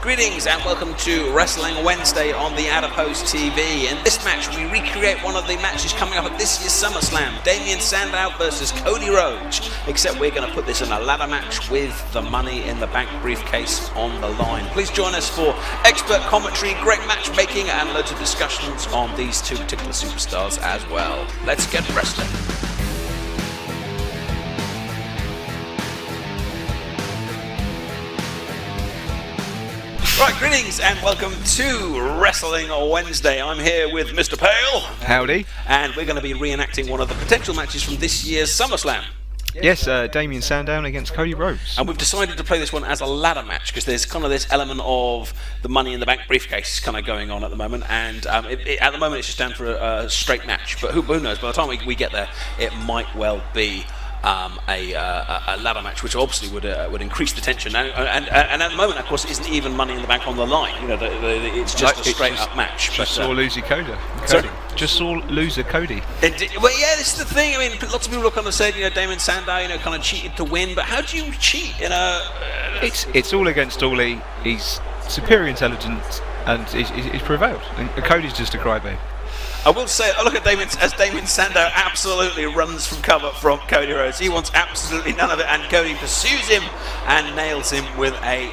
Greetings and welcome to Wrestling Wednesday on TheAdiposeTV. In this match, we recreate one of the matches coming up at this year's Summerslam, Damien Sandow versus Cody Rhodes. Except we're going to put this in a ladder match with the Money in the Bank briefcase on the line. Please join us for expert commentary, great matchmaking, and loads of discussions on these two particular superstars as well. Let's get wrestling. Right, greetings and welcome to Wrestling Wednesday. I'm here with Mr. Pale. Howdy. And we're going to be reenacting one of the potential matches from this year's SummerSlam. Yes, Damien Sandow against Cody Rhodes. And we've decided to play this one as a ladder match because there's kind of this element of the Money in the Bank briefcase kind of going on at the moment. And at the moment it's just down for a straight match. But who knows, by the time we get there, it might well be a ladder match, which obviously would increase the tension. And at the moment, of course, it isn't even Money in the Bank on the line. You know, it's just a straight up match. Just saw loser Cody. Just saw loser Cody. Well, yeah, this is the thing. I mean, lots of people have kind of said, Damien Sandow, kind of cheated to win. But how do you cheat? It's all against all. He's superior intelligence, and he's prevailed. And Cody's just a crybaby. I will say, look at Damien Sandow absolutely runs from cover from Cody Rhodes. He wants absolutely none of it, and Cody pursues him and nails him with a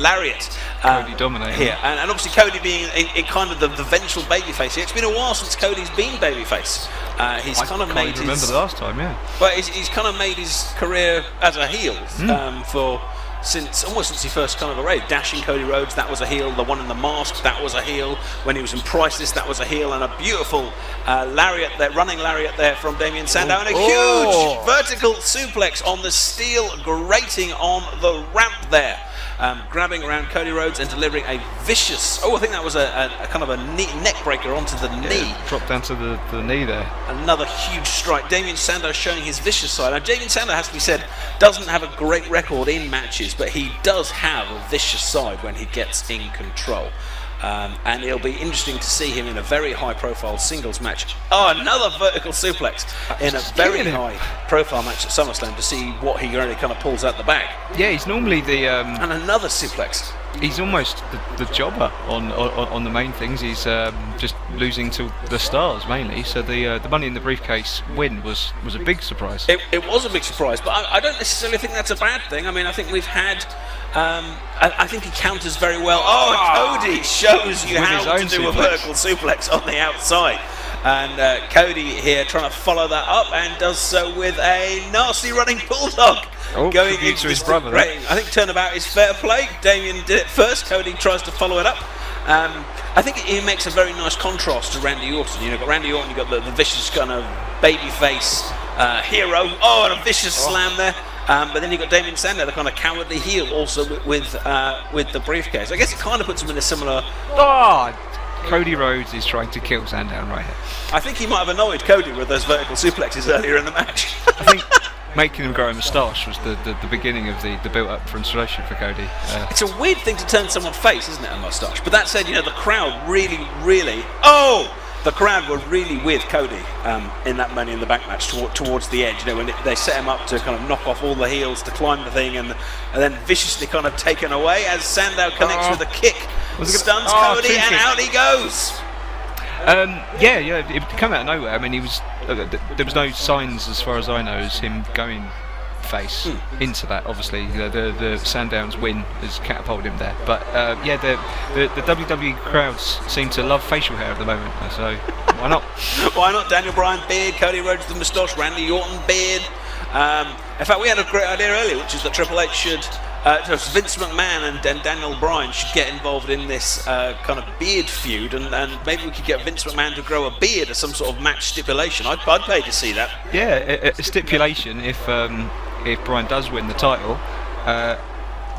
lariat. Cody dominating here, and obviously Cody being in kind of the vengeful babyface here. It's been a while since Cody's been babyface. He's kind of made remember the last time, yeah. But he's kind of made his career as a heel almost since he first kind of arrayed. Dashing Cody Rhodes, that was a heel. The one in the mask, that was a heel. When he was in Priceless, that was a heel. And a beautiful running lariat there from Damien Sandow. And a huge vertical suplex on the steel grating on the ramp there. Grabbing around Cody Rhodes and delivering a vicious, I think that was a kind of a neck breaker onto the knee. Dropped down to the knee there. Another huge strike. Damien Sandow showing his vicious side. Now, Damien Sandow, has to be said, doesn't have a great record in matches, but he does have a vicious side when he gets in control. And it'll be interesting to see him in a very high-profile singles match. Another vertical suplex in a very high-profile match at SummerSlam to see what he really kind of pulls out the bag. Yeah, he's normally the... and another suplex. He's almost the jobber on the main things. He's just losing to the stars mainly. So the Money in the Briefcase win was a big surprise. It was a big surprise, but I don't necessarily think that's a bad thing. I mean, I think we've had... I think he counters very well. Cody shows you how to do a vertical suplex on the outside. And Cody here trying to follow that up and does so with a nasty running bulldog. Going into his brother. I think turnabout is fair play. Damien did it first. Cody tries to follow it up. I think it makes a very nice contrast to Randy Orton. You've got Randy Orton, you've got the vicious kind of babyface hero. And a vicious slam there. But then you've got Damien Sandow, the kind of cowardly heel, also with the briefcase. I guess it kind of puts him in a similar... Cody Rhodes is trying to kill Sandow right here. I think he might have annoyed Cody with those vertical suplexes earlier in the match. I think making him grow a moustache was the beginning of the built-up frustration for Cody. It's a weird thing to turn someone's face, isn't it, a moustache? But that said, the crowd really... The crowd were really with Cody in that Money in the Bank match towards the edge. When they set him up to kind of knock off all the heels to climb the thing, and then viciously kind of taken away as Sandow connects with a kick, stuns Cody, and out he goes. It came out of nowhere. I mean, he was there was no signs, as far as I know, as him going face into that. Obviously, the Sandow's win has catapulted him there. But the WWE crowds seem to love facial hair at the moment. So why not? Why not? Daniel Bryan beard, Cody Rhodes the moustache, Randy Orton beard. In fact, we had a great idea earlier, which is that Triple H should. Vince McMahon and Daniel Bryan should get involved in this kind of beard feud, and maybe we could get Vince McMahon to grow a beard as some sort of match stipulation. I'd pay to see that. Yeah, a stipulation if Bryan does win the title,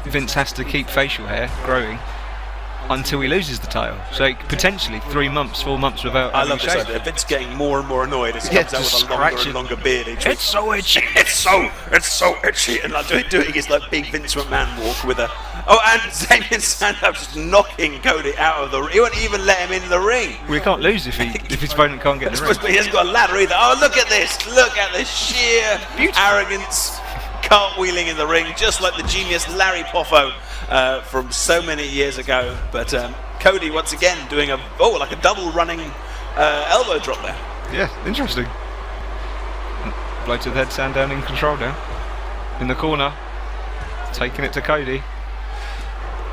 Vince has to keep facial hair growing until he loses the title. So potentially 3 months, 4 months without. I love this idea. Vince getting more and more annoyed as he comes out with a longer and longer beard each week. It's so itchy. It's so itchy. And like doing his like big Vince McMahon walk with a. And Damien Sandow just knocking Cody out of the ring. He won't even let him in the ring. Well, he can't lose if his opponent can't get in the ring. He hasn't got a ladder either. Look at this. Look at this sheer arrogance. Cartwheeling in the ring, just like the genius Larry Poffo from so many years ago. But Cody once again doing like a double running elbow drop there. Yeah, interesting. Blow to the head, Sandow in control now. In the corner, taking it to Cody.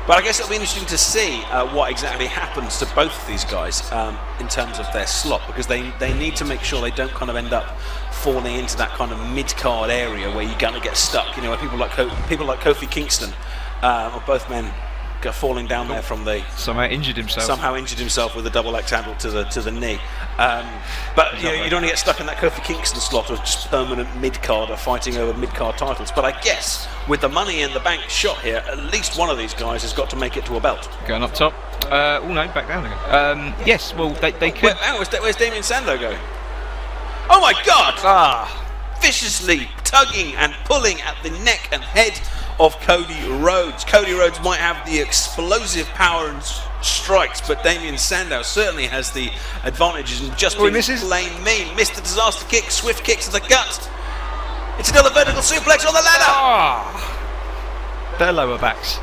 But I guess it'll be interesting to see what exactly happens to both of these guys in terms of their slot, because they need to make sure they don't kind of end up falling into that kind of mid-card area where you're going to get stuck. You know, where people like Kofi Kingston, or both men, go falling down there from the somehow injured himself with a double axe handle to the knee. But you know, you don't want to get stuck in that Kofi Kingston slot of just permanent mid-carder fighting over mid-card titles. But I guess with the Money in the Bank shot here, at least one of these guys has got to make it to a belt. Going up top. Oh no, back down again. Yes, well they could. Where's Damien Sandow going? Oh my God! Viciously tugging and pulling at the neck and head of Cody Rhodes. Cody Rhodes might have the explosive power and strikes, but Damien Sandow certainly has the advantages and just being plain mean. Missed the disaster kick, swift kick to the gut. It's still a vertical suplex on the ladder. Their lower backs.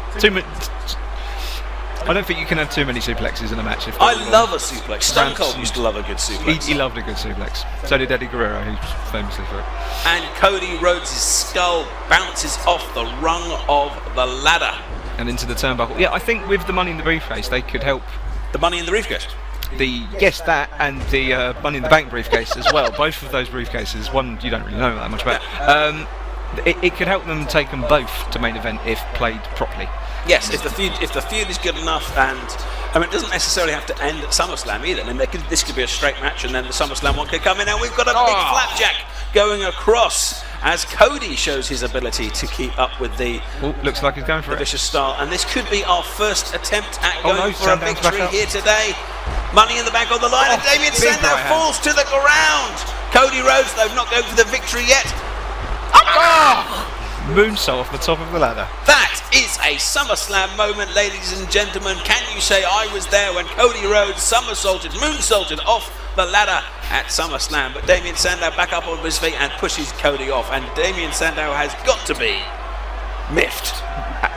I don't think you can have too many suplexes in a match. I love a suplex. Stone Cold used to love a good suplex. He loved a good suplex. So did Eddie Guerrero, who's famously for it. And Cody Rhodes' skull bounces off the rung of the ladder. And into the turnbuckle. Yeah, I think with the Money in the Briefcase, they could help. The Money in the Briefcase? Yes, that, and the Money in the Bank briefcase as well. Both of those briefcases, one you don't really know that much about. It could help them take them both to main event if played properly. Yes, if the feud is good enough, and I mean, it doesn't necessarily have to end at SummerSlam either. I mean, this could be a straight match, and then the SummerSlam one could come in, and we've got a big flapjack going across as Cody shows his ability to keep up with the. Looks like he's going for it. Vicious style, and this could be our first attempt at going for a victory here today. Money in the Bank on the line, and Damien Sandow falls to the ground. Cody Rhodes, though, not going for the victory yet. Moonsault off the top of the ladder. That is a SummerSlam moment, ladies and gentlemen. Can you say I was there when Cody Rhodes moonsaulted off the ladder at SummerSlam? But Damien Sandow back up on his feet and pushes Cody off, and Damien Sandow has got to be miffed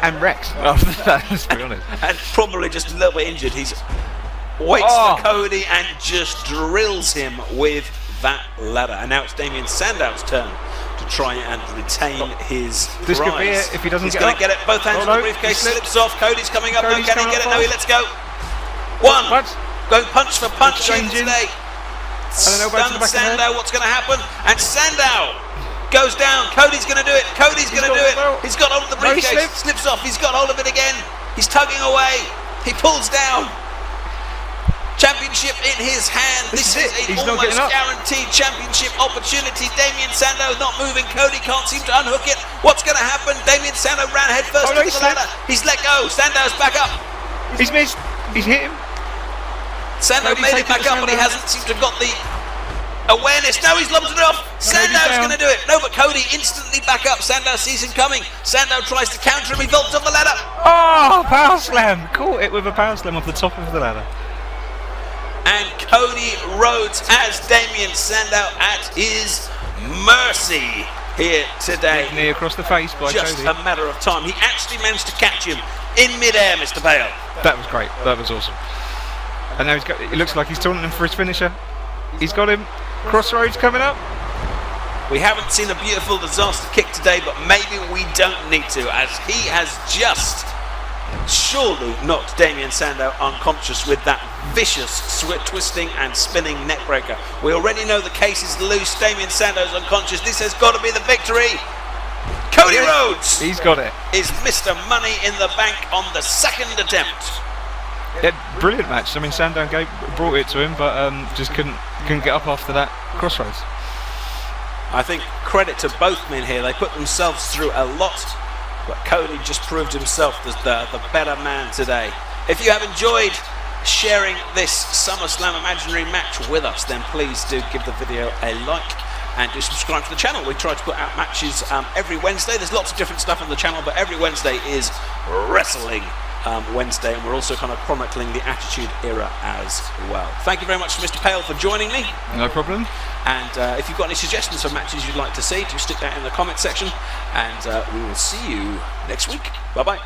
and wrecked after that, let's be honest. And probably just a little bit injured. He waits for Cody and just drills him with that ladder. And now it's Damien Sandow's turn to try and retain his This prize. could be it if he doesn't He's going to get it. Both hands on the briefcase, slips off. Cody's coming up. Can he get it? No, he lets go. One. Going punch for punch here today. Stunned Sandow. What's going to happen? And Sandow goes down. Cody's going to do it. Cody's going to do it. He's got hold of the briefcase. Slips off. He's got hold of it again. He's tugging away. He pulls down. Championship in his hand. This is a almost guaranteed championship opportunity. Damien Sandow not moving. Cody can't seem to unhook it. What's going to happen? Damien Sandow ran head first into the ladder. He's let go. Sandow's back up. He's missed. He's hit him. Sandow made it back up, but he hasn't seemed to have got the awareness. Now he's lobbed it off. Sandow's going to do it. No, but Cody instantly back up. Sandow sees him coming. Sandow tries to counter him. He vaults off the ladder. Oh, power slam. Caught it with a power slam off the top of the ladder. And Cody Rhodes has Damien Sandow at his mercy here today. Knee across the face by just Cody. A matter of time. He actually managed to catch him in midair, Mr. Bale. That was great. That was awesome. And now it looks like he's taunting him for his finisher. He's got him. Crossroads coming up. We haven't seen a beautiful disaster kick today, but maybe we don't need to, as he has just surely knocked Damien Sandow unconscious with that vicious twisting and spinning neckbreaker. We already know the case is loose. Damien Sandow's unconscious. This has got to be the victory. Cody Rhodes, he's got it, is Mr. Money in the Bank on the second attempt. Yeah, brilliant match. I mean, Sandow brought it to him, but just couldn't get up after that crossroads. I think credit to both men here. They put themselves through a lot, but Cody just proved himself as the better man today. If you have enjoyed sharing this SummerSlam imaginary match with us, then please do give the video a like and do subscribe to the channel. We try to put out matches every Wednesday. There's lots of different stuff on the channel, but every Wednesday is Wrestling Wednesday, and we're also kind of chronicling the Attitude Era as well. Thank you very much to Mr. Pale for joining me. No problem. And if you've got any suggestions for matches you'd like to see, do stick that in the comment section, and we will see you next week. Bye bye.